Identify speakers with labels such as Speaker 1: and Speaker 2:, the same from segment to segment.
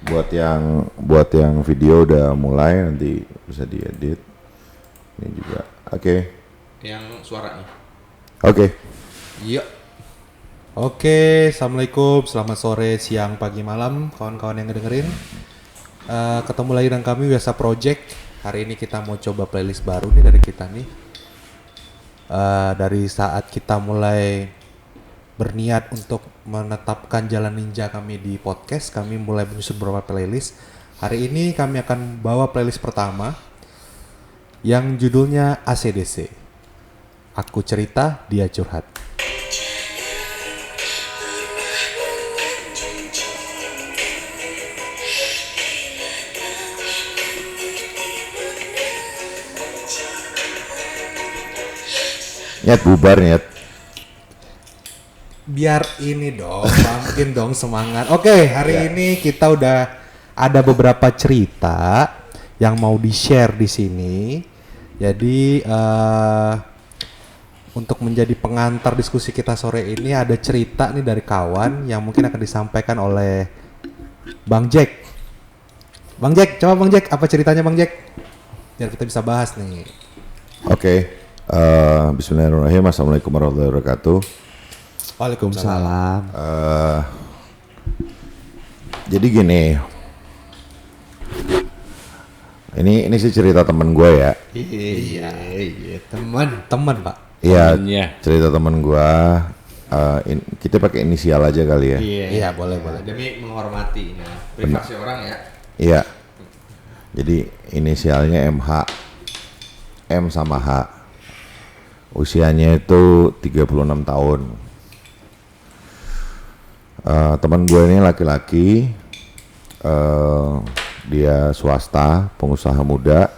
Speaker 1: buat yang video udah mulai, nanti bisa diedit. Ini juga. Oke.
Speaker 2: Yang suaranya.
Speaker 1: Oke.
Speaker 2: Iya.
Speaker 3: Oke, assalamualaikum, selamat sore, siang, pagi, malam, kawan-kawan yang ngedengerin. Ketemu lagi dengan kami Biasa Project. Hari ini kita mau coba playlist baru nih dari kita nih. Dari saat kita mulai berniat untuk menetapkan jalan ninja kami di podcast, kami mulai menyusun beberapa playlist. Hari ini kami akan bawa playlist pertama yang judulnya ACDC. Aku cerita, dia curhat.
Speaker 1: Nyet bubar nyet.
Speaker 3: Biar ini dong, bangkitin dong semangat. Oke, hari ini kita udah ada beberapa cerita yang mau di-share di sini. Jadi untuk menjadi pengantar diskusi kita sore ini ada cerita nih dari kawan yang mungkin akan disampaikan oleh Bang Jack. Bang Jack, coba Bang Jack, apa ceritanya Bang Jack? Biar kita bisa bahas nih.
Speaker 1: Oke. Bismillahirrahmanirrahim. Assalamualaikum warahmatullahi wabarakatuh.
Speaker 3: Waalaikumsalam.
Speaker 1: Jadi gini, ini sih cerita temen gue ya.
Speaker 2: Iya, teman
Speaker 3: Pak.
Speaker 1: Iya,
Speaker 2: Temennya.
Speaker 1: cerita temen gue. Kita pakai inisial aja kali ya.
Speaker 3: Iya, boleh.
Speaker 2: Demi menghormati ya. Privasi orang ya.
Speaker 1: Iya. Jadi inisialnya MH. M sama H. Usianya itu 36 tahun. Teman gue ini laki-laki. Dia swasta, pengusaha muda.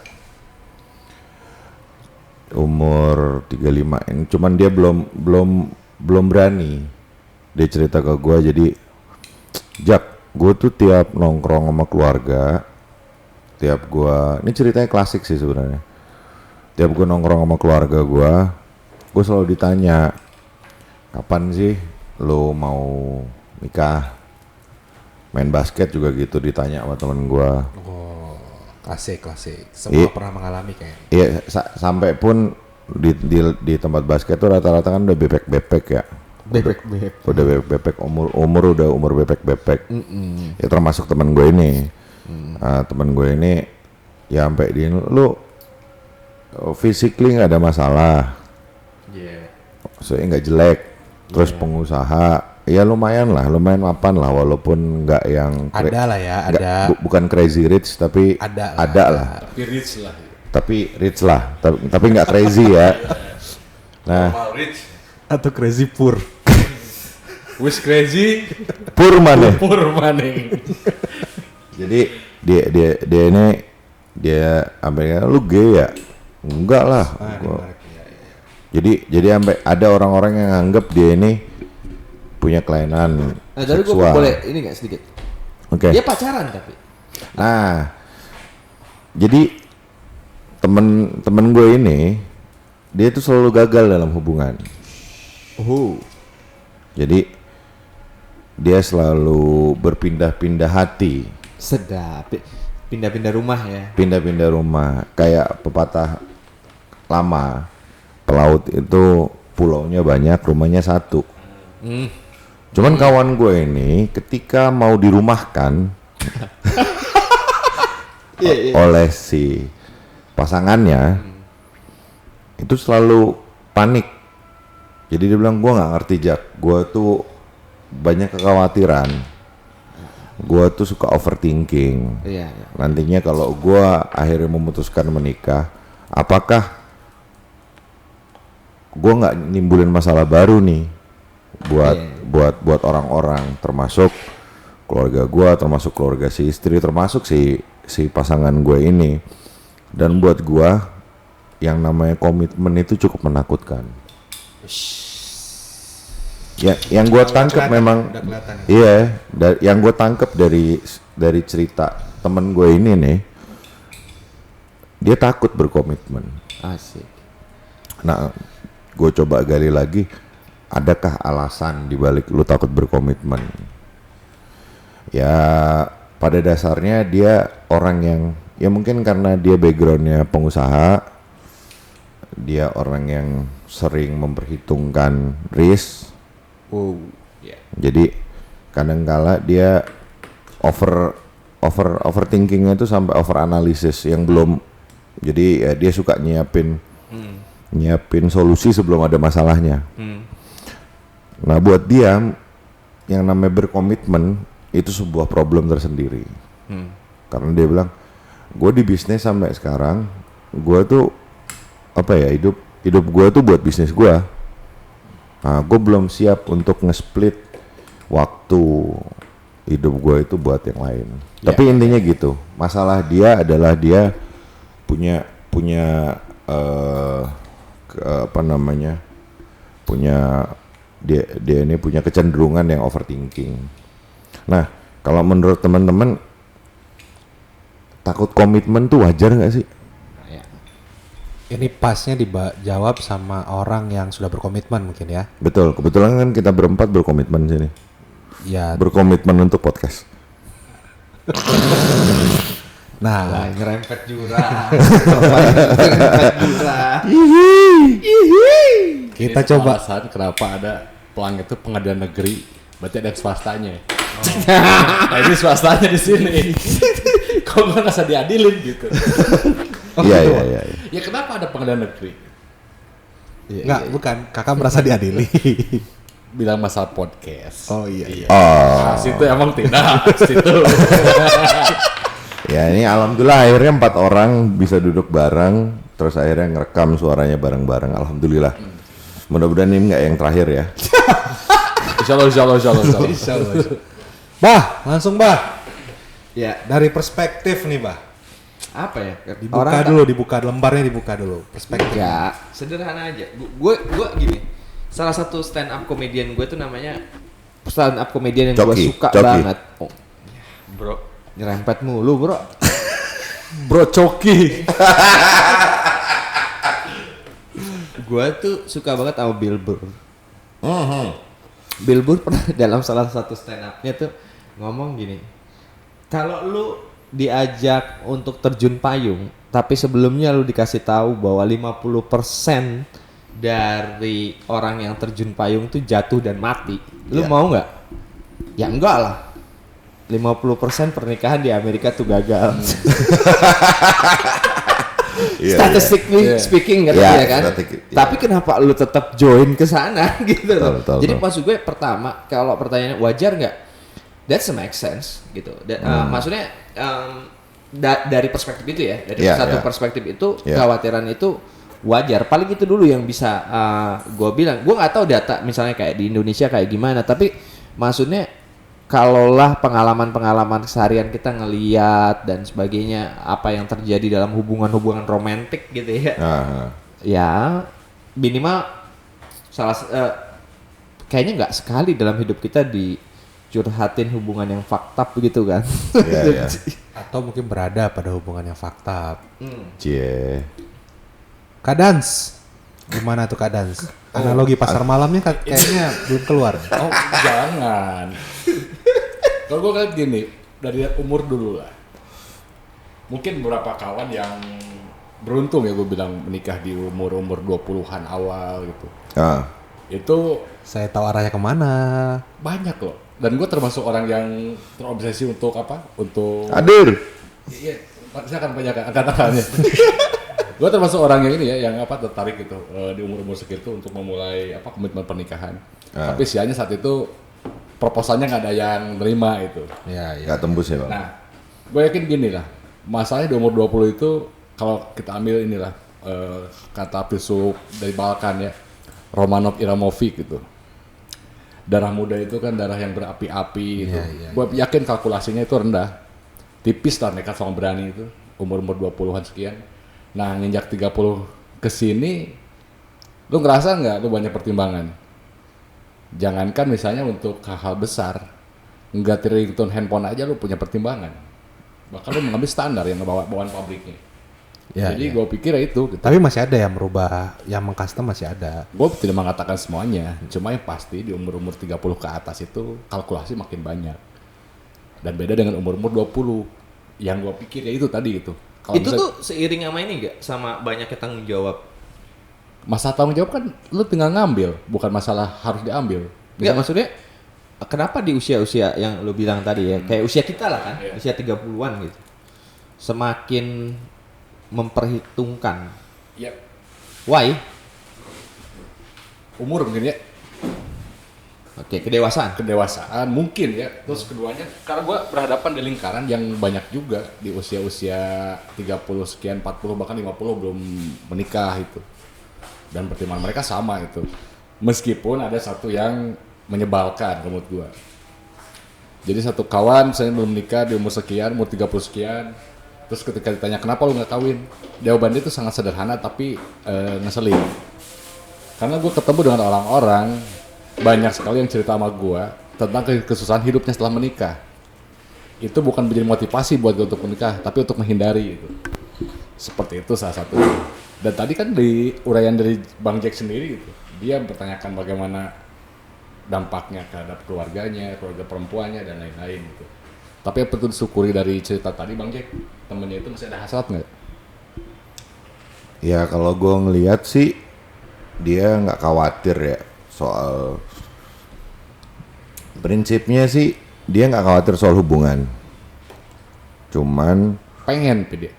Speaker 1: Umur 35. Cuman dia belum berani. Dia cerita ke gue, jadi Jak, gue tuh tiap nongkrong sama keluarga, ini ceritanya klasik sih sebenarnya. Tiap gue nongkrong sama keluarga gue selalu ditanya, kapan sih lo mau nikah? Main basket juga gitu ditanya sama temen gue.
Speaker 3: Oh, klasik. Semua pernah mengalami kayaknya.
Speaker 1: Iya, sampai pun di tempat basket tuh rata-rata kan udah bebek ya.
Speaker 3: Bebek.
Speaker 1: Udah bebek umur bebek. Ya termasuk temen gue ini. Temen gue ini ya sampai di lu physically nggak ada masalah.
Speaker 2: Iya.
Speaker 1: Soalnya nggak jelek. Terus pengusaha ya lumayan mapan lah, walaupun nggak yang bukan crazy rich tapi ada lah.
Speaker 2: Tapi rich lah.
Speaker 1: Tapi nggak crazy ya. Nah,
Speaker 2: Rich.
Speaker 3: Atau crazy poor.
Speaker 2: Wis crazy.
Speaker 1: pur mana? Jadi dia Amerika, lu gay ya? Enggak lah. Jadi sampai ada orang-orang yang anggap dia ini punya kelainan
Speaker 2: Tapi gue
Speaker 1: seksual.
Speaker 2: boleh ini nggak sedikit?
Speaker 1: Oke.
Speaker 2: Dia pacaran tapi.
Speaker 1: Nah, jadi temen gue ini dia tuh selalu gagal dalam hubungan. Jadi dia selalu berpindah-pindah hati.
Speaker 2: Sedap. Pindah-pindah rumah ya.
Speaker 1: Pindah-pindah rumah. Kayak pepatah lama. Pelaut itu pulaunya banyak, rumahnya satu. Cuman kawan gue ini ketika mau dirumahkan oleh si pasangannya, itu selalu panik. Jadi dia bilang, gue nggak ngerti Jak, gue tuh banyak kekhawatiran, gue tuh suka overthinking.
Speaker 2: Iya.
Speaker 1: Nantinya kalau gue akhirnya memutuskan menikah, apakah gue nggak nimbulin masalah baru nih buat orang-orang, termasuk keluarga gue, termasuk keluarga si istri, termasuk si pasangan gue ini. Dan buat gue yang namanya komitmen itu cukup menakutkan. Ya, yang gue tangkap memang, iya, yang gue tangkap dari cerita temen gue ini nih, dia takut berkomitmen.
Speaker 2: Asik.
Speaker 1: Nah, gue coba gali lagi, adakah alasan dibalik lu takut berkomitmen? Ya pada dasarnya dia orang yang ya mungkin karena dia backgroundnya pengusaha, dia orang yang sering memperhitungkan risk.
Speaker 2: Oh, ya.
Speaker 1: Jadi kadangkala dia overthinkingnya itu sampai over analisis yang belum. Jadi ya dia suka nyiapin solusi sebelum ada masalahnya. Nah buat dia yang namanya berkomitmen itu sebuah problem tersendiri. Karena dia bilang, gue di bisnis sampai sekarang, gue tuh hidup gue tuh buat bisnis gue. Nah, gue belum siap untuk nge-split waktu hidup gue itu buat yang lain. Tapi intinya gitu. Masalah dia adalah dia punya dia ini punya kecenderungan yang overthinking. Nah, kalau menurut teman-teman takut komitmen tuh wajar nggak sih?
Speaker 2: Ya.
Speaker 3: Ini pasnya dijawab sama orang yang sudah berkomitmen mungkin ya.
Speaker 1: Betul, kebetulan kan kita berempat berkomitmen sini.
Speaker 3: Ya.
Speaker 1: Berkomitmen untuk podcast.
Speaker 3: Nah,
Speaker 2: Nyerempet jurang. Nyerempet jurang.
Speaker 3: kita
Speaker 4: Ini
Speaker 3: coba
Speaker 4: alasan kenapa ada pelang itu pengadilan negeri, berarti ada swastanya. Nah ini swastanya di sini. Kok nggak ngerasa diadilin gitu?
Speaker 1: Iya.
Speaker 4: Ya kenapa ada pengadilan negeri?
Speaker 3: enggak, bukan. Kakak merasa diadili.
Speaker 4: Bilang masalah podcast.
Speaker 3: Oh iya.
Speaker 4: Nah, situ emang tidak. Situ.
Speaker 1: Ya ini alhamdulillah akhirnya 4 orang bisa duduk bareng, terus akhirnya ngerekam suaranya bareng-bareng. Alhamdulillah. Mudah-mudahan ini nggak yang terakhir ya.
Speaker 4: Insya Allah.
Speaker 3: Bah, langsung Bah.
Speaker 2: Ya,
Speaker 3: Dari perspektif nih Bah.
Speaker 2: apa ya?
Speaker 3: Dibuka lembarnya dibuka dulu. Perspektif.
Speaker 2: Ya, sederhana aja. Gue gini. Salah satu stand up comedian gue tuh namanya stand up comedian yang gue
Speaker 1: Coki,
Speaker 2: suka
Speaker 1: Coki.
Speaker 2: banget. Oh,
Speaker 4: Bro.
Speaker 2: nyerempet mulu, Bro.
Speaker 4: Bro Coki.
Speaker 2: Gue tuh suka banget sama Bill Burr. Bill Burr pernah dalam salah satu stand up-nya tuh ngomong gini. Kalau lu diajak untuk terjun payung, tapi sebelumnya lu dikasih tahu bahwa 50% dari orang yang terjun payung tuh jatuh dan mati. Lu
Speaker 1: Ya.
Speaker 2: mau nggak? Ya enggak lah. 50% pernikahan di Amerika tuh gagal.
Speaker 1: Iya,
Speaker 2: Statistically speaking kan,
Speaker 1: Iya,
Speaker 2: ya kan.
Speaker 1: iya.
Speaker 2: Tapi kenapa lu tetap join ke sana gitu loh.
Speaker 1: Betul.
Speaker 2: Jadi maksud gue pertama, kalau pertanyaannya wajar nggak? That's make sense gitu. Maksudnya dari perspektif itu ya, dari
Speaker 1: Iya,
Speaker 2: satu
Speaker 1: iya.
Speaker 2: perspektif itu
Speaker 1: Iya.
Speaker 2: kekhawatiran itu wajar. Paling itu dulu yang bisa gue bilang. Gue nggak tahu data misalnya kayak di Indonesia kayak gimana, tapi maksudnya kalaulah pengalaman-pengalaman keseharian kita ngeliat dan sebagainya apa yang terjadi dalam hubungan-hubungan romantik gitu ya.
Speaker 1: Nah,
Speaker 2: Ya minimal kayaknya nggak sekali dalam hidup kita dicurhatin hubungan yang fucked up begitu kan.
Speaker 1: Iya.
Speaker 3: Atau mungkin berada pada hubungan yang fakta.
Speaker 1: Cie.
Speaker 3: Kadans. Gimana tuh Kadans? Analogi pasar malamnya kayaknya belum keluar.
Speaker 4: Oh jangan. Kalau gue kayak gini, dari umur dulu lah. Mungkin beberapa kawan yang beruntung ya gue bilang menikah di umur 20-an awal gitu.
Speaker 1: Ah,
Speaker 4: Itu
Speaker 3: Saya tahu arahnya kemana.
Speaker 4: banyak loh. Dan gue termasuk orang yang terobsesi untuk apa? Untuk
Speaker 1: hadir.
Speaker 4: Iya, saya akan banyak angkat tangannya. Gue termasuk orang yang ini ya, yang apa tertarik gitu di umur segitu untuk memulai apa komitmen pernikahan. Tapi sianya saat itu proposalnya nggak ada yang nerima itu.
Speaker 3: Ya,
Speaker 1: Nggak tembus ya, Bang.
Speaker 4: Nah, gue yakin gini lah, masalahnya di umur 20 itu kalau kita ambil inilah kata filsuf dari Balkan ya, Romanov Iramovic gitu. Darah muda itu kan darah yang berapi-api gitu. Gue yakin kalkulasinya itu rendah. Tipis lah nekat sama berani itu, umur 20-an sekian. Nah, nginjak 30 ke sini lu ngerasa nggak lu banyak pertimbangan? Jangankan misalnya untuk hal-hal besar, nggak ringtone handphone aja lu punya pertimbangan. Bahkan lu mengambil standar yang bawaan pabriknya.
Speaker 3: Ya,
Speaker 4: Jadi gue pikir ya itu. Gitu.
Speaker 3: Tapi masih ada yang merubah, yang mengcustom masih ada.
Speaker 4: Gue tidak mengatakan semuanya, cuma yang pasti di umur 30 ke atas itu kalkulasi makin banyak. Dan beda dengan umur-umur 20. Yang gua pikir ya itu tadi itu. Kalau
Speaker 2: Itu
Speaker 4: misalnya-
Speaker 2: tuh seiring sama ini enggak? Sama banyaknya tanggung jawab.
Speaker 4: masalah tanggung jawab kan lu tinggal ngambil, bukan masalah harus diambil.
Speaker 2: Enggak, maksudnya kenapa di usia-usia yang lu bilang tadi ya, kayak usia kita lah kan,
Speaker 4: Iya.
Speaker 2: usia 30-an gitu. Semakin memperhitungkan.
Speaker 4: Ya,
Speaker 2: Why?
Speaker 4: umur mungkin ya,
Speaker 2: Oke, kedewasaan.
Speaker 4: kedewasaan mungkin ya. Terus keduanya, karena gua berhadapan di lingkaran yang banyak juga di usia-usia 30 sekian, 40 bahkan 50 belum menikah itu. Dan pertimbangan mereka sama itu. Meskipun ada satu yang menyebalkan menurut gua. Jadi satu kawan misalnya belum nikah di umur sekian, umur 30 sekian. Terus ketika ditanya kenapa lu nggak kawin? Jawabannya itu sangat sederhana tapi ngeselin. Karena gue ketemu dengan orang-orang banyak sekali yang cerita sama gue tentang kesusahan hidupnya setelah menikah. Itu bukan menjadi motivasi buat gue untuk menikah, tapi untuk menghindari itu. Seperti itu salah satu. Dan tadi kan di uraian dari Bang Jack sendiri gitu, dia mempertanyakan bagaimana dampaknya terhadap keluarganya, keluarga perempuannya dan lain-lain gitu. Tapi yang perlu disyukuri dari cerita tadi Bang Jack, temennya itu masih ada hasrat nggak?
Speaker 1: Ya kalau gue ngelihat sih dia nggak khawatir ya soal prinsipnya sih dia nggak khawatir soal hubungan. Cuman
Speaker 4: Pengen dia.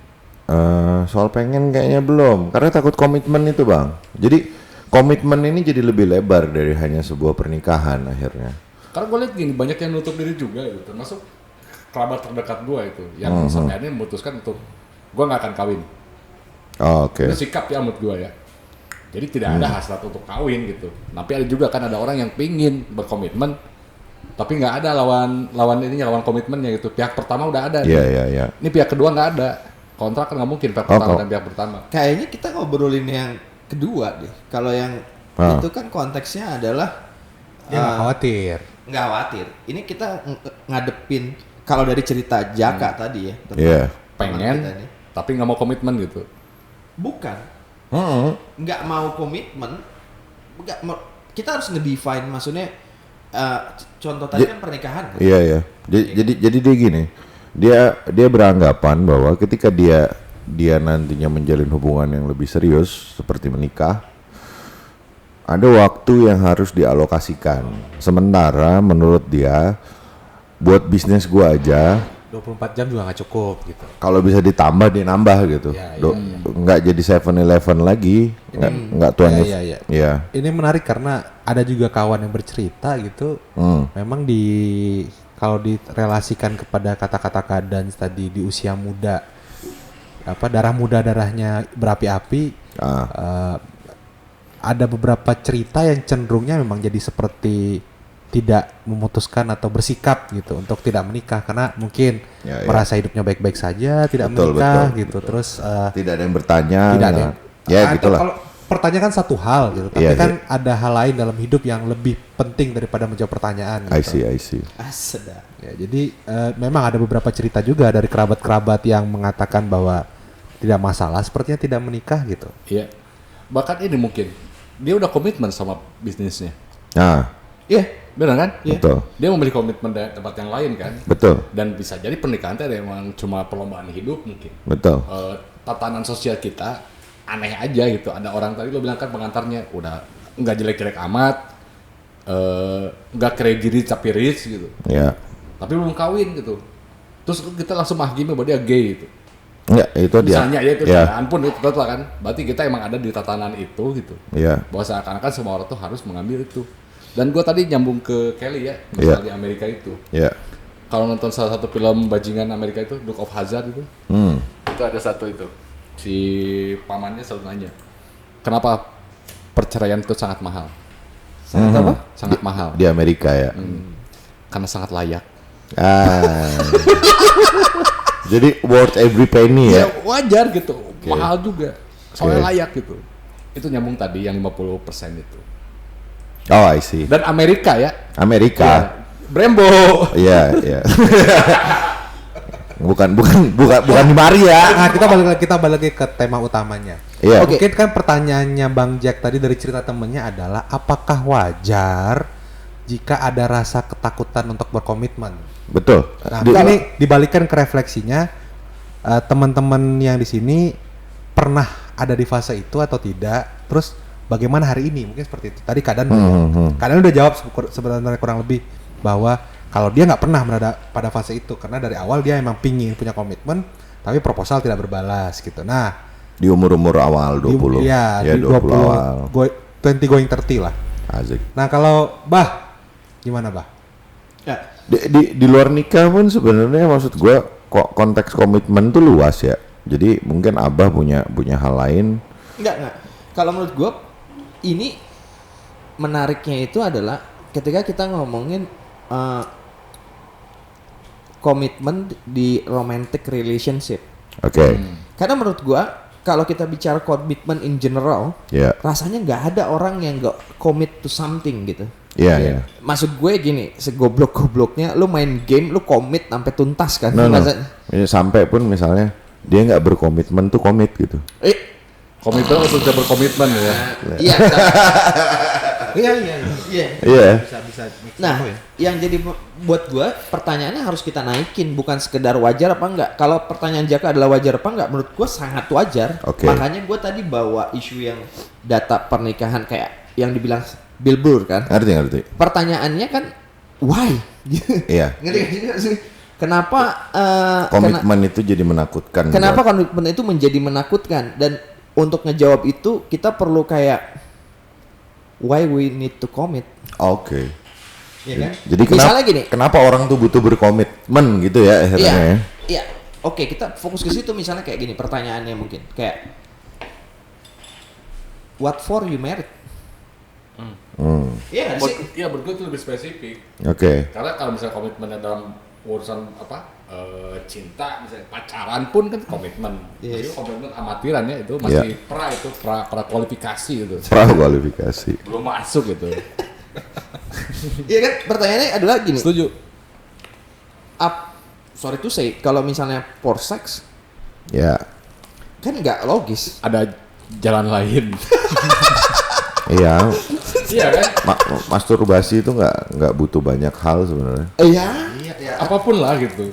Speaker 1: soal pengen kayaknya belum karena takut komitmen itu bang. Jadi komitmen ini jadi lebih lebar dari hanya sebuah pernikahan akhirnya.
Speaker 4: Karena gue lihat gini, banyak yang nutup diri juga gitu, termasuk kerabat terdekat gue itu, yang sampai akhirnya memutuskan untuk gue nggak akan kawin.
Speaker 1: Oh, oke.
Speaker 4: Itu sikap ya menurut gue ya. Jadi tidak ada hasrat untuk kawin gitu. Tapi ada juga kan ada orang yang pingin berkomitmen, tapi nggak ada lawan komitmennya gitu. Pihak pertama udah ada.
Speaker 1: Iya
Speaker 4: nih.
Speaker 1: iya iya.
Speaker 4: Ini pihak kedua nggak ada. Kontrak kan nggak mungkin pihak pertama dan pihak pertama.
Speaker 2: Kayaknya kita ngobrolin yang kedua deh. Kalau yang itu kan konteksnya adalah
Speaker 3: Dia nggak khawatir.
Speaker 2: nggak khawatir. Ini kita ngadepin kalau dari cerita Jaka tadi ya. tentang
Speaker 1: Iya.
Speaker 2: teman
Speaker 4: Pengen,
Speaker 2: kita nih.
Speaker 4: tapi nggak mau komitmen gitu.
Speaker 2: Bukan.
Speaker 1: Heeh.
Speaker 2: Nggak mau komitmen. Kita harus ngedefine maksudnya. Contoh tadi kan pernikahan. Kan?
Speaker 1: Iya iya. Jadi dia gini. Dia beranggapan bahwa ketika dia nantinya menjalin hubungan yang lebih serius seperti menikah, ada waktu yang harus dialokasikan. Sementara menurut dia buat bisnis gua aja
Speaker 3: 24 jam juga nggak cukup gitu.
Speaker 1: kalau bisa ditambah dia nambah gitu.
Speaker 3: Ya,
Speaker 1: Nggak jadi 7-Eleven lagi, nggak tuannya.
Speaker 3: Iya.
Speaker 1: Iya.
Speaker 3: Ini menarik karena ada juga kawan yang bercerita gitu. Memang kalau direlasikan kepada kata-kata Kadans tadi di usia muda, darah muda darahnya berapi-api. Ada beberapa cerita yang cenderungnya memang jadi seperti tidak memutuskan atau bersikap gitu untuk tidak menikah karena mungkin
Speaker 1: Ya, ya.
Speaker 3: merasa hidupnya baik-baik saja, tidak
Speaker 1: Betul,
Speaker 3: menikah
Speaker 1: betul,
Speaker 3: gitu. Terus
Speaker 1: Tidak ada yang bertanya.
Speaker 3: tidak ada.
Speaker 1: Ya
Speaker 3: Atau
Speaker 1: gitulah.
Speaker 3: Kalau pertanyaan kan satu hal gitu, tapi
Speaker 1: Iya,
Speaker 3: kan ada hal lain dalam hidup yang lebih penting daripada menjawab pertanyaan.
Speaker 1: I
Speaker 3: Gitu.
Speaker 1: see.
Speaker 2: Sedap.
Speaker 3: Ya, jadi memang ada beberapa cerita juga dari kerabat-kerabat yang mengatakan bahwa tidak masalah, sepertinya tidak menikah gitu.
Speaker 4: Iya. Bahkan ini mungkin dia udah komitmen sama bisnisnya.
Speaker 1: Nah,
Speaker 2: Iya.
Speaker 4: Benar kan?
Speaker 1: betul.
Speaker 4: Dia memilih komitmen dari tempat yang lain kan.
Speaker 1: Betul.
Speaker 4: Dan bisa jadi pernikahan itu emang cuma perlombaan hidup mungkin.
Speaker 1: Betul.
Speaker 4: Tatanan sosial kita aneh aja gitu. Ada orang tadi lo bilang kan pengantarnya udah nggak jelek-jelek amat, nggak crazy rich tapi rich gitu.
Speaker 1: Ya.
Speaker 4: Tapi belum kawin gitu. Terus kita langsung menghakimi bahwa dia gay gitu.
Speaker 1: Enggak, itu dia.
Speaker 4: Misalnya ya itu
Speaker 1: Ya.
Speaker 4: candaan pun itu betul kan. Berarti kita emang ada di tatanan itu gitu.
Speaker 1: Iya.
Speaker 4: Bahwa seakan-akan semua orang tuh harus mengambil itu. Dan gue tadi nyambung ke Kelly ya, masalah di Amerika itu.
Speaker 1: Ya.
Speaker 4: Kalau nonton salah satu film bajingan Amerika itu, Duke of Hazzard itu, itu ada satu itu. Si pamannya selalu nanya, kenapa perceraian itu sangat mahal?
Speaker 2: Sangat apa?
Speaker 4: Sangat mahal.
Speaker 1: Di Amerika ya.
Speaker 4: Karena sangat layak.
Speaker 1: Ah. Jadi worth every penny ya.
Speaker 4: Ya wajar gitu, mahal juga. Soalnya layak gitu. Itu nyambung tadi yang 50% itu.
Speaker 1: Oh, I see.
Speaker 4: Dan Amerika ya.
Speaker 1: Amerika.
Speaker 4: Brembo.
Speaker 1: Iya, iya. bukan di mari ya.
Speaker 3: Nah, kita balik lagi ke tema utamanya.
Speaker 1: Iya.
Speaker 3: Mungkin kan pertanyaannya Bang Jack tadi dari cerita temennya adalah apakah wajar jika ada rasa ketakutan untuk berkomitmen?
Speaker 1: Betul.
Speaker 3: Nah,
Speaker 1: Di-
Speaker 3: ini dibalikkan ke refleksinya, teman-teman yang di sini pernah ada di fase itu atau tidak? Terus bagaimana hari ini? Mungkin seperti itu. Tadi Kadan udah jawab sebenarnya kurang lebih bahwa kalau dia nggak pernah berada pada fase itu karena dari awal dia emang pingin punya komitmen, tapi proposal tidak berbalas gitu. Nah,
Speaker 1: di umur-umur awal 20.
Speaker 3: Iya,
Speaker 1: Ya,
Speaker 3: di
Speaker 1: 20 awal.
Speaker 3: 20 going 30 lah.
Speaker 1: Asik.
Speaker 3: Nah, kalau Bah, gimana Bah?
Speaker 2: Ya.
Speaker 1: Di luar nikah pun sebenarnya maksud gue kok konteks komitmen tuh luas ya. Jadi mungkin Abah punya hal lain.
Speaker 2: Enggak. Kalau menurut gue ini menariknya itu adalah ketika kita ngomongin komitmen di romantic relationship.
Speaker 1: Oke.
Speaker 2: Karena menurut gue kalau kita bicara komitmen in general,
Speaker 1: Ya.
Speaker 2: rasanya nggak ada orang yang nggak commit to something gitu.
Speaker 1: Iya, iya.
Speaker 2: Maksud gue gini, segoblok-gobloknya lu main game lu komit sampai tuntas kan.
Speaker 1: No.
Speaker 2: Masa-
Speaker 1: Ya, sampai pun misalnya dia nggak berkomitmen tuh komit gitu.
Speaker 4: Komitmen untuk tidak berkomitmen ya.
Speaker 2: Iya.
Speaker 3: Iya.
Speaker 1: Iya.
Speaker 3: Bisa.
Speaker 2: Nah, yang jadi buat gua pertanyaannya harus kita naikin, bukan sekedar wajar apa enggak. Kalau pertanyaan Jaka adalah wajar apa enggak, menurut gua sangat wajar.
Speaker 1: Oke.
Speaker 2: Makanya gua tadi bawa isu yang data pernikahan kayak yang dibilang Bill Burr kan.
Speaker 1: Ngerti.
Speaker 2: Pertanyaannya kan why?
Speaker 1: Iya.
Speaker 2: Ngerti gak sih? Kenapa
Speaker 1: Komitmen itu jadi menakutkan.
Speaker 2: kenapa
Speaker 1: buat-
Speaker 2: komitmen itu menjadi menakutkan, dan untuk ngejawab itu kita perlu kayak why we need to commit.
Speaker 1: Oke.
Speaker 2: Iya kan?
Speaker 1: Jadi
Speaker 2: Misalnya gini.
Speaker 1: kenapa orang tuh butuh berkomitmen gitu ya akhirnya
Speaker 2: Iya,
Speaker 1: ya?
Speaker 2: iya. Oke, kita fokus ke situ. Misalnya kayak gini, pertanyaannya mungkin kayak, what for you married? Iya nggak sih?
Speaker 4: Iya, menurut gue itu lebih spesifik.
Speaker 1: Oke.
Speaker 4: Karena kalau misalnya komitmennya dalam urusan cinta, misalnya pacaran pun kan komitmen.
Speaker 2: Yes.
Speaker 4: Jadi komitmen amatiran ya itu masih pra kualifikasi itu.
Speaker 1: Prakualifikasi.
Speaker 4: Belum masuk gitu.
Speaker 2: Iya kan? Pertanyaannya adalah gini.
Speaker 4: Setuju.
Speaker 2: Sorry to say, kalau misalnya for sex
Speaker 1: Ya.
Speaker 2: kan nggak logis.
Speaker 4: Ada jalan lain.
Speaker 1: Iya.
Speaker 4: Iya kan?
Speaker 1: Masturbasi itu nggak butuh banyak hal sebenarnya.
Speaker 2: Iya.
Speaker 4: Apapun lah gitu.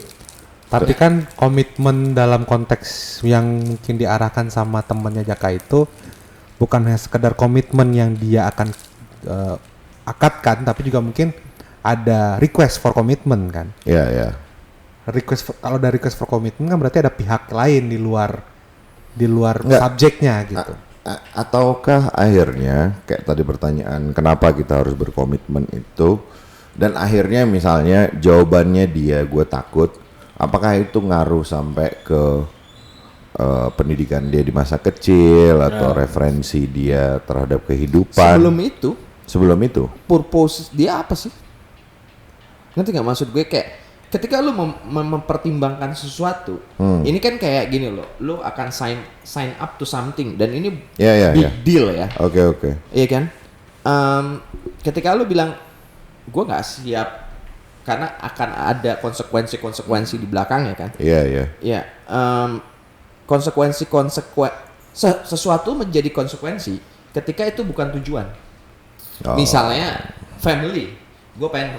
Speaker 3: Tapi kan komitmen dalam konteks yang mungkin diarahkan sama temannya Jaka itu bukan hanya sekedar komitmen yang dia akan akadkan, tapi juga mungkin ada request for commitment kan.
Speaker 1: Iya.
Speaker 3: Kalau ada request for commitment kan berarti ada pihak lain di luar
Speaker 1: Nggak.
Speaker 3: subjeknya gitu.
Speaker 1: Ataukah akhirnya kayak tadi pertanyaan kenapa kita harus berkomitmen itu, dan akhirnya misalnya jawabannya gue takut, apakah itu ngaruh sampai ke pendidikan dia di masa kecil atau referensi dia terhadap kehidupan sebelum itu?
Speaker 2: Purpose dia apa sih? Ngerti nggak maksud gue? Kayak ketika lu mempertimbangkan sesuatu, ini kan kayak gini loh, lu akan sign up to something, dan ini
Speaker 1: Iya.
Speaker 2: big deal ya.
Speaker 1: Oke.
Speaker 2: Iya kan? Ketika lu bilang gue nggak siap karena akan ada konsekuensi di belakangnya kan?
Speaker 1: Iya.
Speaker 2: Ya, sesuatu menjadi konsekuensi ketika itu bukan tujuan.
Speaker 1: Oh.
Speaker 2: Misalnya family, gue pengen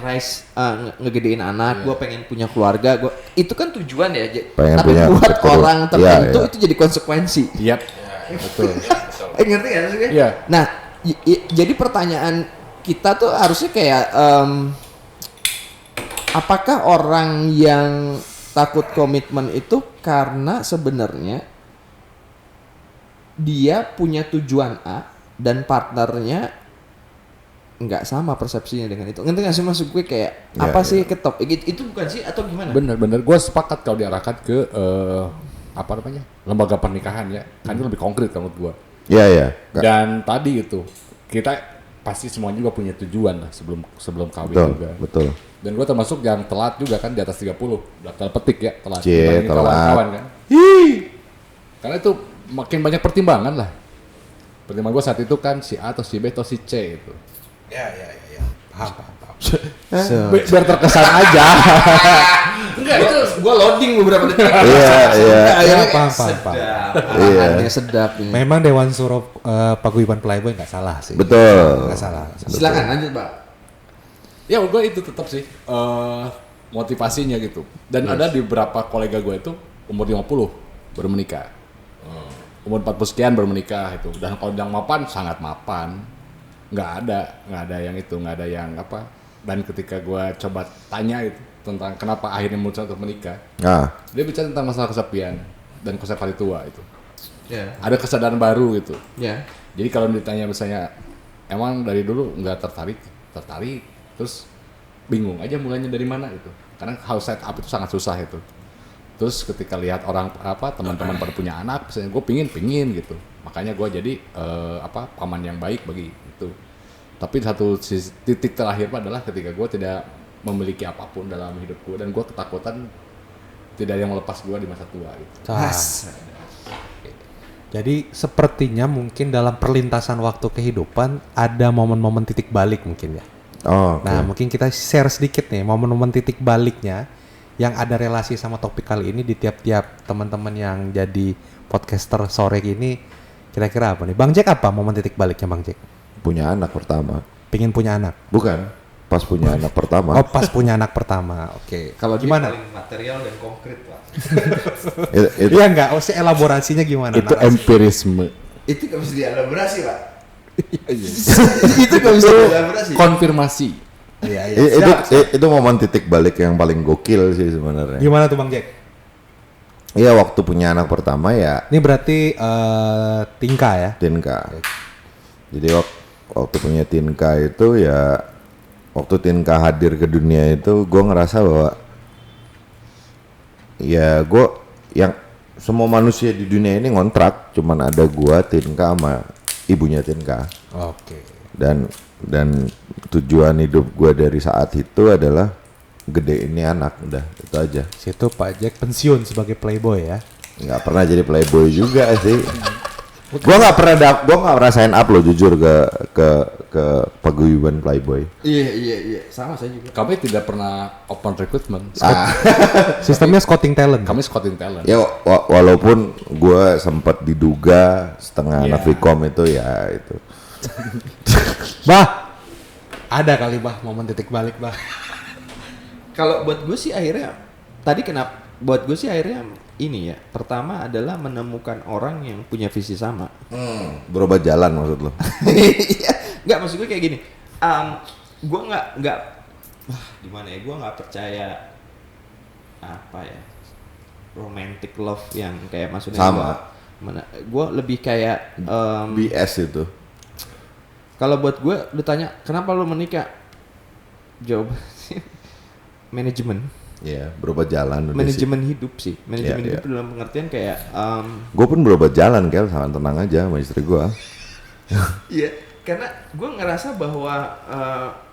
Speaker 2: ngegedein anak, gue pengen punya keluarga, itu kan tujuan ya.
Speaker 1: Pengen
Speaker 2: Tapi
Speaker 1: punya
Speaker 2: buat
Speaker 1: keturunan.
Speaker 2: orang tertentu
Speaker 1: Iya.
Speaker 2: itu jadi konsekuensi.
Speaker 4: Yap. Betul.
Speaker 2: Ngerti gak sih?
Speaker 4: Iya.
Speaker 2: Nah, jadi pertanyaan kita tuh harusnya kayak apakah orang yang takut komitmen itu karena sebenarnya dia punya tujuan A dan partnernya nggak sama persepsinya dengan itu. Ngerti gak sih maksud gue kayak
Speaker 1: Ya,
Speaker 2: apa
Speaker 1: ya.
Speaker 2: sih ketop? Itu bukan sih atau gimana?
Speaker 4: Bener. Gue sepakat kalau diarahkan ke lembaga pernikahan ya. Kan itu lebih konkret kalau menurut gue.
Speaker 1: Iya.
Speaker 4: Dan tadi itu kita pasti semuanya juga punya tujuan lah sebelum kawin juga.
Speaker 1: Betul.
Speaker 4: Dan gue termasuk yang telat juga kan di atas 30. Daftar petik ya telat.
Speaker 1: Cie,
Speaker 4: Dibanding
Speaker 1: telat.
Speaker 4: kawan-kawan kan. Karena itu makin banyak pertimbangan lah. Pertimbangan gue saat itu kan si A atau si B atau si C itu.
Speaker 3: Ya. Paham.
Speaker 4: Biar terkesan aja.
Speaker 2: Enggak, itu gue loading beberapa detik.
Speaker 1: Iya.
Speaker 2: Akhirnya
Speaker 3: Paham.
Speaker 2: Sedap. Sedap. ini.
Speaker 3: Memang Dewan Suro Paguyuban Playboy nggak salah sih.
Speaker 1: Betul.
Speaker 3: Nggak salah.
Speaker 2: Silakan lanjut, Pak.
Speaker 4: Ya gue itu tetap sih motivasinya gitu. Dan ada di beberapa kolega gue itu umur 50 baru menikah. Umur 40 sekian baru menikah itu. Dan kalau yang mapan sangat mapan. Nggak ada yang itu, nggak ada yang apa. Dan ketika gue coba tanya itu tentang kenapa akhirnya memutuskan untuk menikah, dia bicara tentang masalah kesepian dan konsep hari tua itu.
Speaker 2: Ya.
Speaker 4: Ada kesadaran baru gitu.
Speaker 2: Ya.
Speaker 4: Jadi kalau ditanya misalnya, emang dari dulu nggak tertarik, terus bingung aja mulainya dari mana gitu. Karena house set up itu sangat susah itu. Terus ketika lihat orang teman-teman pada punya anak, misalnya gue pingin gitu. Makanya gue jadi paman yang baik bagi itu. Tapi satu titik terakhir adalah ketika gue tidak memiliki apapun dalam hidup gue dan gue ketakutan tidak ada yang melepas gue di masa tua gitu.
Speaker 3: Jadi sepertinya mungkin dalam perlintasan waktu kehidupan ada momen-momen titik balik mungkin ya. Nah mungkin kita share sedikit nih momen-momen titik baliknya yang ada relasi sama topik kali ini di tiap-tiap teman-teman yang jadi podcaster sore ini. Kira-kira apa nih? Bang Jack apa momen titik baliknya Bang Jack?
Speaker 1: Punya anak pertama.
Speaker 3: Pingin punya anak?
Speaker 1: Bukan, pas punya anak pertama.
Speaker 3: Oh pas punya anak pertama, oke. Kalau gimana?
Speaker 2: Paling material dan konkret Pak.
Speaker 3: Iya enggak, elaborasinya gimana?
Speaker 4: Itu empirisme.
Speaker 2: Itu nggak bisa dielaborasi Pak. Itu nggak bisa dielaborasi.
Speaker 4: Konfirmasi.
Speaker 3: Iya.
Speaker 1: Itu momen titik balik yang paling gokil sih sebenarnya.
Speaker 3: Gimana tuh Bang Jack?
Speaker 1: Iya waktu punya anak pertama ya.
Speaker 3: Ini berarti Tinka ya?
Speaker 1: Tinka. Jadi waktu punya Tinka itu ya, waktu Tinka hadir ke dunia itu gue ngerasa bahwa ya gue yang semua manusia di dunia ini ngontrak, cuman ada gue, Tinka sama ibunya Tinka.
Speaker 3: Oke.
Speaker 1: Dan tujuan hidup gue dari saat itu adalah gede ini anak, udah itu aja.
Speaker 3: Situ Pak Jack pensiun sebagai playboy ya?
Speaker 1: Nggak pernah jadi playboy juga sih. Gue nggak ngerasain up loh jujur ke paguyuban playboy.
Speaker 2: Iya, sama saya juga.
Speaker 4: Kami tidak pernah open recruitment.
Speaker 3: Sistemnya scouting talent.
Speaker 4: Kami scouting talent.
Speaker 1: Ya walaupun gue sempat diduga setengah anak Vkom itu ya itu.
Speaker 3: Bah, ada kali Bah momen titik balik Bah.
Speaker 2: Kalau buat gue sih akhirnya buat gue sih akhirnya ini ya, pertama adalah menemukan orang yang punya visi sama.
Speaker 1: Berubah jalan maksud lo?
Speaker 2: Nggak, maksud gue kayak gini. Gue nggak gimana ya? Gue nggak percaya apa ya, romantic love yang kayak maksudnya
Speaker 1: sama.
Speaker 2: Gue lebih kayak
Speaker 1: BS itu.
Speaker 2: kalau buat gue, lu tanya kenapa lu menikah? Jawab manajemen.
Speaker 1: Iya, berubah jalan.
Speaker 2: Manajemen hidup sih. Manajemen hidup
Speaker 1: Iya.
Speaker 2: dalam pengertian kayak
Speaker 1: Gue pun berubah jalan, Kel, sama tenang aja sama istri gue.
Speaker 2: iya, karena gue ngerasa bahwa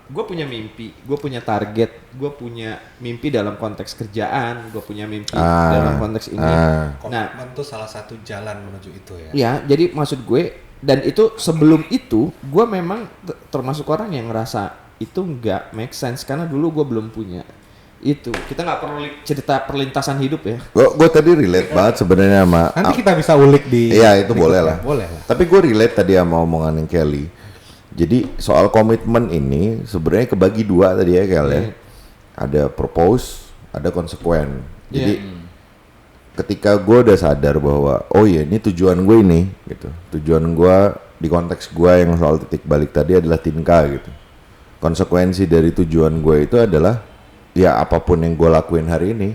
Speaker 2: gue punya mimpi, gue punya target, gue punya mimpi dalam konteks kerjaan, gue punya mimpi dalam konteks ini.
Speaker 3: Komitmen tuh salah satu jalan menuju itu ya.
Speaker 2: Ya, jadi maksud gue, dan itu sebelum itu gue memang termasuk orang yang ngerasa itu nggak make sense karena dulu gue belum punya itu. Kita nggak perlu cerita perlintasan hidup ya.
Speaker 1: Gue tadi relate banget sebenarnya sama.
Speaker 3: Nanti kita bisa ulik di.
Speaker 1: Iya itu boleh lah.
Speaker 3: Boleh lah.
Speaker 1: Tapi gue relate tadi sama omongan yang Kelly. Jadi soal komitmen ini sebenarnya kebagi dua tadi ya Kel ya. Ada propose, ada konsekuen. Jadi ketika gue udah sadar bahwa oh iya ini tujuan gue ini gitu. Tujuan gue di konteks gue yang soal titik balik tadi adalah Tinka gitu. Konsekuensi dari tujuan gue itu adalah ya apapun yang gue lakuin hari ini,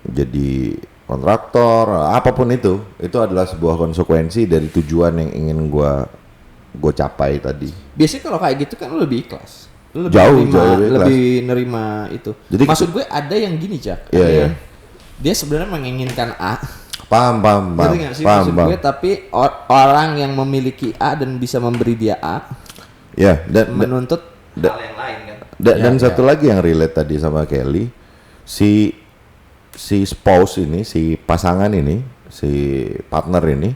Speaker 1: jadi kontraktor, apapun itu adalah sebuah konsekuensi dari tujuan yang ingin gue capai tadi.
Speaker 2: Biasanya kalau kayak gitu kan lu lebih ikhlas. Lu
Speaker 1: Jauh lebih ikhlas.
Speaker 2: lebih nerima itu.
Speaker 1: Jadi
Speaker 2: maksud gue ada yang gini, Cak.
Speaker 1: Iya,
Speaker 2: Ada
Speaker 1: iya.
Speaker 2: yang dia sebenarnya menginginkan A.
Speaker 1: Paham.
Speaker 2: Ngerti nggak sih maksud gue? Tapi orang yang memiliki A dan bisa memberi dia A,
Speaker 1: Ya, dan
Speaker 2: menuntut hal yang lain kan.
Speaker 1: dan satu lagi yang relate tadi sama Kelly, si spouse ini, si pasangan ini, si partner ini,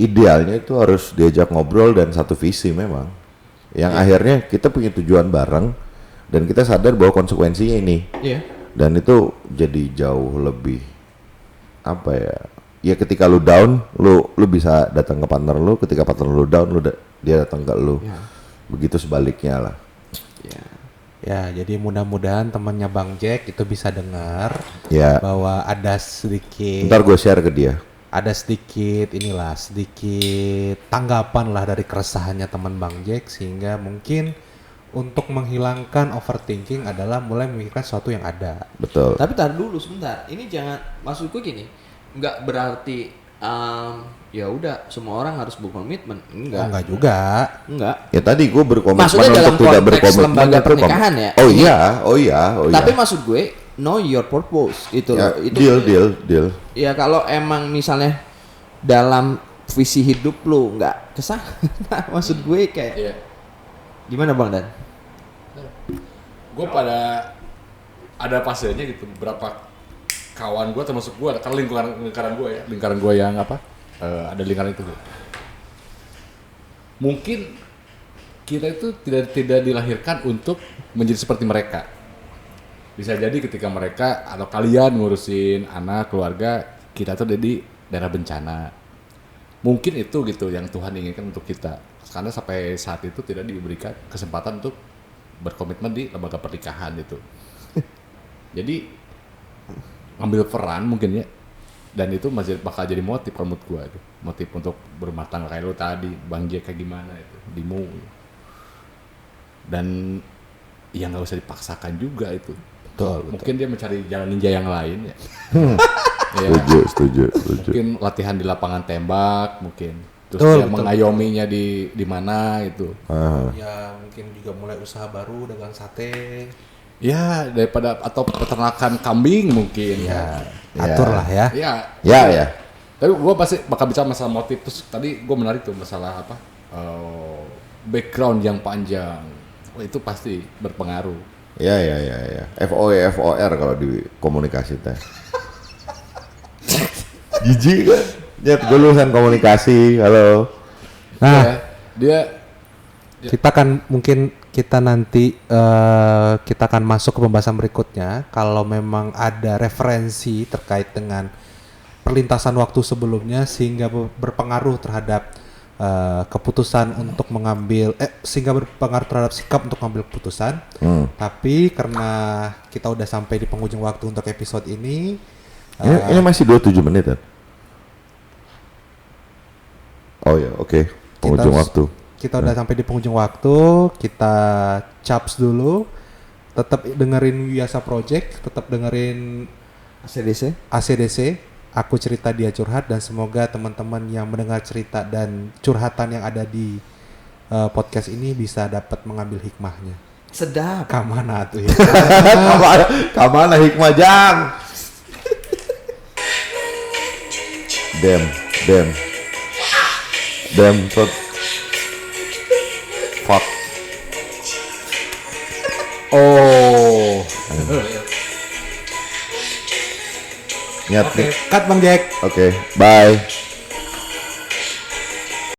Speaker 1: idealnya itu harus diajak ngobrol dan satu visi memang. Yang akhirnya kita punya tujuan bareng dan kita sadar bahwa konsekuensinya ini.
Speaker 2: Iya.
Speaker 1: Dan itu jadi jauh lebih apa ya? Ya ketika lu down, lu bisa datang ke partner lu, ketika partner lu down, dia datang ke lu.
Speaker 2: Ya.
Speaker 1: Begitu sebaliknya lah.
Speaker 2: Ya.
Speaker 3: Ya, jadi mudah-mudahan temannya Bang Jack itu bisa dengar
Speaker 1: Ya.
Speaker 3: bahwa ada sedikit
Speaker 1: Ntar gue share ke dia.
Speaker 3: sedikit tanggapan lah dari keresahannya teman Bang Jack, sehingga mungkin untuk menghilangkan overthinking adalah mulai memikirkan sesuatu yang ada.
Speaker 1: Betul.
Speaker 2: Tapi tar dulu sebentar. Ini jangan, maksudku gini, nggak berarti ya udah semua orang harus berkomitmen.
Speaker 3: Enggak juga.
Speaker 2: Enggak.
Speaker 1: Ya tadi gue berkomitmen
Speaker 2: Maksudnya dalam
Speaker 1: untuk tidak
Speaker 2: konteks
Speaker 1: berkomitmen
Speaker 2: lembaga
Speaker 1: itu
Speaker 2: pernikahan ya?
Speaker 1: Oh iya, oh iya.
Speaker 2: Tapi maksud gue know your purpose itu
Speaker 1: Ya,
Speaker 2: loh. Itu
Speaker 1: deal.
Speaker 2: ya kalau emang misalnya dalam visi hidup lu nggak kesana, maksud gue kayak
Speaker 4: Iya.
Speaker 2: gimana Bang Dan?
Speaker 4: Gue pada ada fasenya gitu, beberapa kawan gue termasuk gue, karena lingkaran gue yang apa, ada lingkaran itu. Mungkin kita itu tidak dilahirkan untuk menjadi seperti mereka. Bisa jadi ketika mereka atau kalian ngurusin anak, keluarga, kita tuh di daerah bencana. Mungkin itu gitu yang Tuhan inginkan untuk kita. Karena sampai saat itu tidak diberikan kesempatan untuk berkomitmen di lembaga pernikahan itu. Jadi ngambil peran mungkin ya, dan itu masih bakal jadi motif kalau menurut gua itu, motif untuk berumah tangga kayak lu tadi, Bang Jack kayak gimana itu, Dimu. Dan ya nggak usah dipaksakan juga itu.
Speaker 3: Betul.
Speaker 4: Mungkin dia mencari jalan ninja yang lain ya. Ya,
Speaker 1: Setuju.
Speaker 4: mungkin latihan di lapangan tembak mungkin. Terus
Speaker 3: Betul,
Speaker 4: dia
Speaker 3: betul.
Speaker 4: mengayominya di mana itu.
Speaker 3: Ya, mungkin juga mulai usaha baru dagang sate.
Speaker 4: Ya daripada atau peternakan kambing mungkin.
Speaker 3: Ya, atur lah ya.
Speaker 4: Ya. Tapi gue pasti bakal bicara masalah motif. Terus tadi gue menarik tuh masalah apa? Background yang panjang. Oh, itu pasti berpengaruh.
Speaker 1: Ya. FOR kalau di komunikasi teh. Jijik kan? Nyet, gue lulusan komunikasi. Halo.
Speaker 3: Nah,
Speaker 4: dia
Speaker 3: kita nanti kita akan masuk ke pembahasan berikutnya kalau memang ada referensi terkait dengan perlintasan waktu sebelumnya sehingga berpengaruh terhadap keputusan untuk mengambil sehingga berpengaruh terhadap sikap untuk mengambil keputusan. Tapi karena kita udah sampai di penghujung waktu untuk episode ini,
Speaker 1: Ini masih 27 menit kan? Oh ya, oke. Penghujung waktu.
Speaker 3: kita udah sampai di penghujung waktu, kita caps dulu. Tetap dengerin Wiyasa Project, tetap dengerin ACDC, Aku Cerita Dia Curhat, dan semoga teman-teman yang mendengar cerita dan curhatan yang ada di podcast ini bisa dapat mengambil hikmahnya.
Speaker 2: Sedap.
Speaker 3: Kamana tuh ya?
Speaker 1: Kamana hikmah jang? Damn, fuck.
Speaker 4: oh
Speaker 1: Nyat.
Speaker 3: Cut Bang Jack.
Speaker 1: Oke, bye.